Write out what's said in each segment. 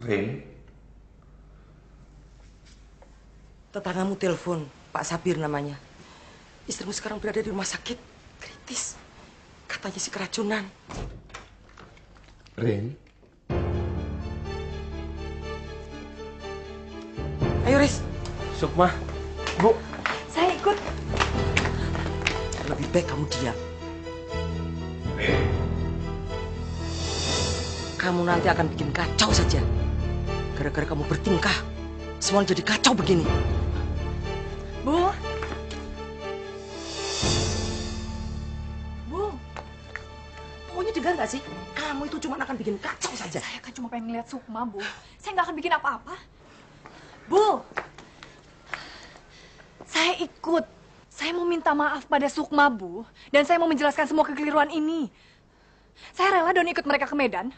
Rin? Tetanggamu telepon, Pak Sabir namanya. Istrimu sekarang berada di rumah sakit, kritis. Katanya sih keracunan. Rin? Ayo, Riz. Sukma, Bu. Saya ikut. Lebih baik kamu diam. Rin? Kamu nanti akan bikin kacau saja. Gara-gara kamu bertingkah, semuanya jadi kacau begini. Bu. Bu. Pokoknya dengar nggak sih? Kamu itu cuma akan bikin kacau saja. Saya kan cuma pengen lihat Sukma, Bu. Saya nggak akan bikin apa-apa. Bu. Saya ikut. Saya mau minta maaf pada Sukma, Bu. Dan saya mau menjelaskan semua kekeliruan ini. Saya rela Doni ikut mereka ke Medan.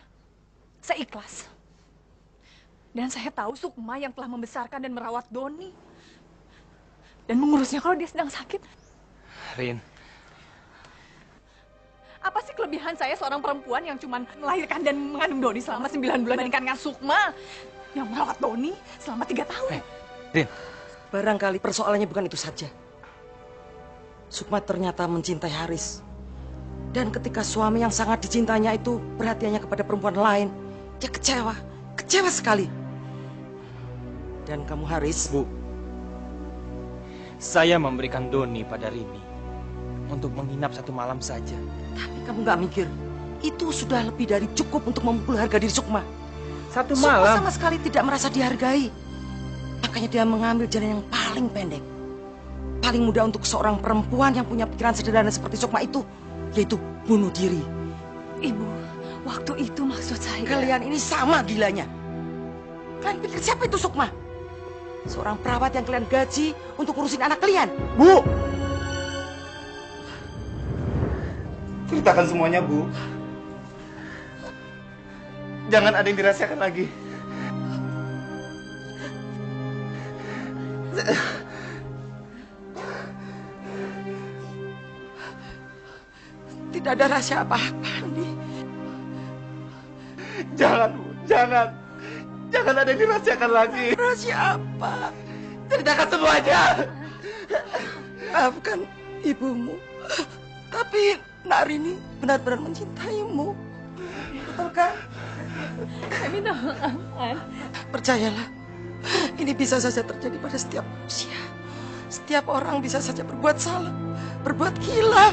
Saya ikhlas. Dan saya tahu Sukma yang telah membesarkan dan merawat Doni. Dan mengurusnya kalau dia sedang sakit. Rin. Apa sih kelebihan saya seorang perempuan yang cuma melahirkan dan mengandung Doni selama 9 bulan dibandingkan dengan Sukma yang merawat Doni selama 3 tahun? Rin. Barangkali persoalannya bukan itu saja. Sukma ternyata mencintai Haris. Dan ketika suami yang sangat dicintainya itu perhatiannya kepada perempuan lain, dia kecewa. Kecewa sekali. Dan kamu Haris? Bu, saya memberikan Doni pada Rini untuk menginap 1 malam saja. Tapi kamu nggak mikir, itu sudah lebih dari cukup untuk memukul harga diri Sukma. 1 Sukma malam? sama sekali tidak merasa dihargai. Makanya dia mengambil jalan yang paling pendek. Paling mudah untuk seorang perempuan yang punya pikiran sederhana seperti Sukma itu, yaitu bunuh diri. Ibu, waktu itu maksud saya... Kalian ini sama gilanya. Kalian pikir siapa itu Sukma? Seorang perawat yang kalian gaji untuk urusin anak kalian. Bu! Ceritakan semuanya, Bu. Jangan ada yang dirahasiakan lagi. Tidak ada rahasia apa-apa, Andi. Jangan, Bu. Jangan. Jangan ada yang dirahasiakan lagi. Rahasia apa? Ceritakan semuanya. Maafkan ibumu. Tapi Nak Rini benar-benar mencintaimu. Betul kan? Saya minta maaf, An. Percayalah, ini bisa saja terjadi pada setiap manusia. Setiap orang bisa saja berbuat salah, berbuat gila.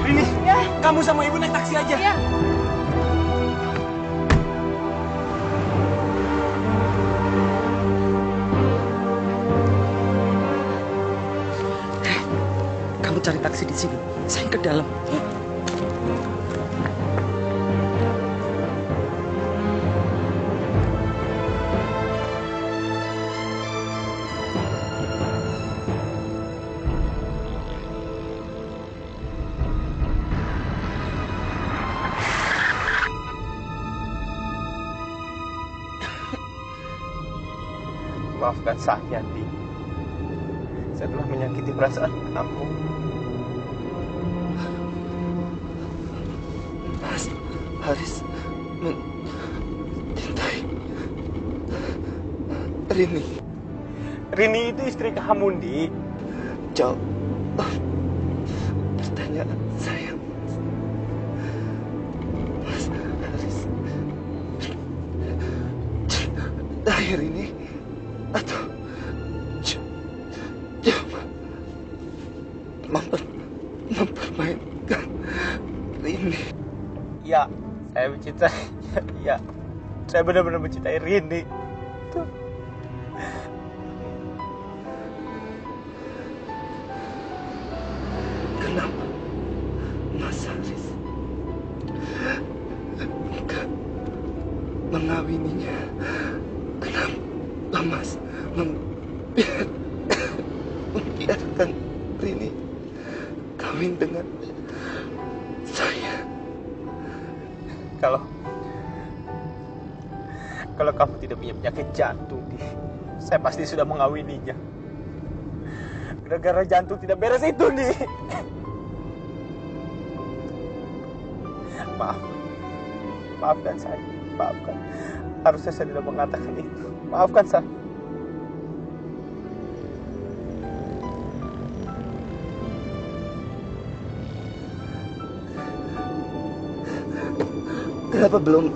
Rini, kamu sama ibu naik taksi aja. Ya. Kamu cari taksi di sini, saya ke dalam. Maafkan saya, Di. Saya telah menyakiti perasaan kamu. Haris mencintai Rini. Rini itu istri kamu, Di. Jawab pertanyaan saya, Mas Haris. Cintai Rini atau coba mempermainkan Rini? Ya, saya mencintai. Ya, saya benar-benar mencintai Rini. Tuh. Kenapa Mas Haris enggak mengawininya? Kenapa Mas membiarkan kawin dengan saya. Kalau kamu tidak punya penyakit jantung, Di, saya pasti sudah mengawininya. Gara-gara jantung tidak beres itu, Di. Maafkan saya. Maafkan. Harusnya saya tidak mengatakan itu. Maafkan saya. Kenapa belum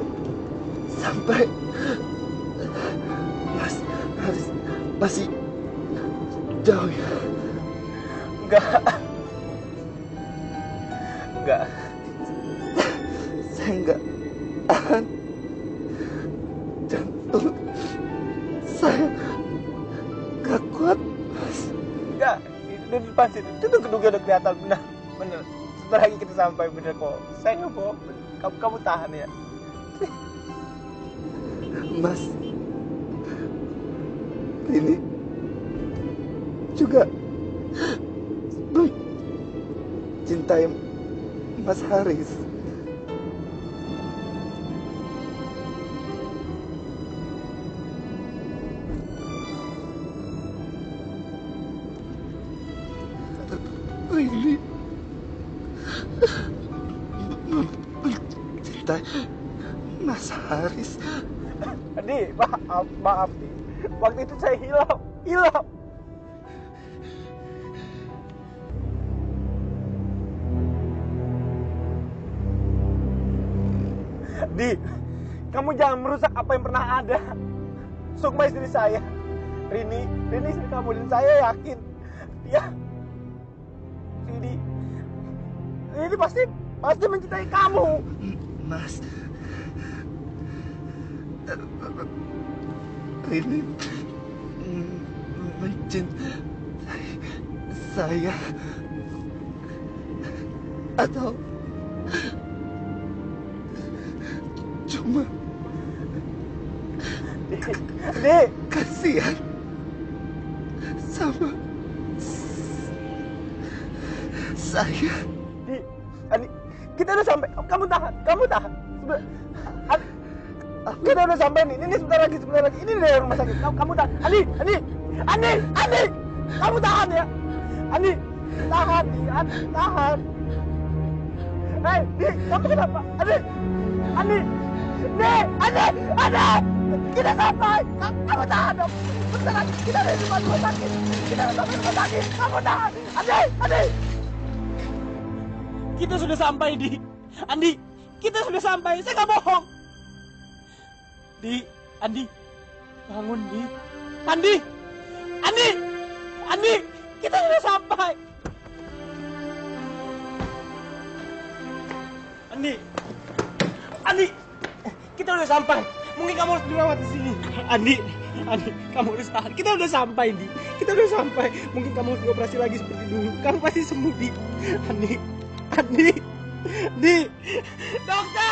sampai? Mas Haris masih jauh ya? Enggak. Saya enggak tahan. Jantung saya enggak kuat, Mas. Enggak. Di depan situ. Itu kedua udah kelihatan. Benar. Sebentar lagi kita sampai, bener kok. Saya nggak bohong. Kamu tahan ya. Mas, ini juga cintai Mas Haris. Ini mencintai Mas Haris. Di, maaf Di. Waktu itu saya hilang. Di, kamu jangan merusak apa yang pernah ada. Sukma istri saya. Rini istri kamu, dan saya yakin dia Rini pasti mencintai kamu. Mas, Rini mencintai saya atau cuma Di, kasihan sama saya. Di, Adi, kita udah sampai. Kamu tahan. Kita udah sampai nih. Ini sebentar lagi. Ini dari rumah sakit. Kamu tahan. Andi, kamu tahan ya. Andi, tahan. Hei, Di, kamu kenapa? Andi, kita sampai. Kamu tahan dong. Bentar lagi. Kita ada di rumah sakit. Kamu tahan. Andi. Kita sudah sampai, Di. Andi, kita sudah sampai. Saya nggak bohong. Di, Andi, bangun, Di. Andi, kita sudah sampai. Andi, kita sudah sampai. Mungkin kamu harus dirawat di sini. Andi, kamu harus tahan. Kita sudah sampai, Di. Kita sudah sampai. Mungkin kamu harus dioperasi lagi seperti dulu. Kamu pasti sembuh, Di. Andi, dokter,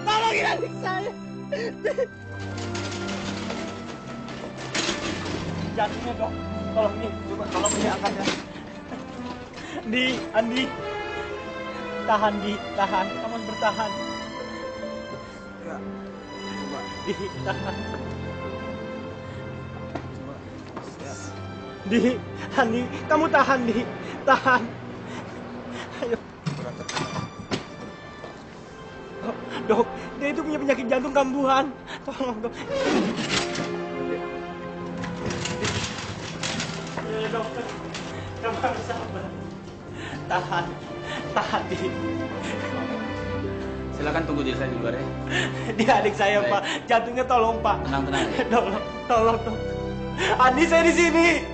tolongin adik saya. Jantungnya, Dok. Tolong ini angkatnya. Andi, tahan, Di, tahan. Kamu harus bertahan. Ya, coba. Di, tahan. Ya. Di, Andi, kamu tahan, Di, tahan. Ayo. Dok, dia itu punya penyakit jantung kambuhan. Tolong, Dok. Ya, dokter. Kamu harus sabar. Tahan, Di. Silakan tunggu diri saya di luar ya. Dia adik saya, Baik. Pak. Jantungnya tolong, Pak. Tenang ya. Tolong, Dok. Andi, saya di sini.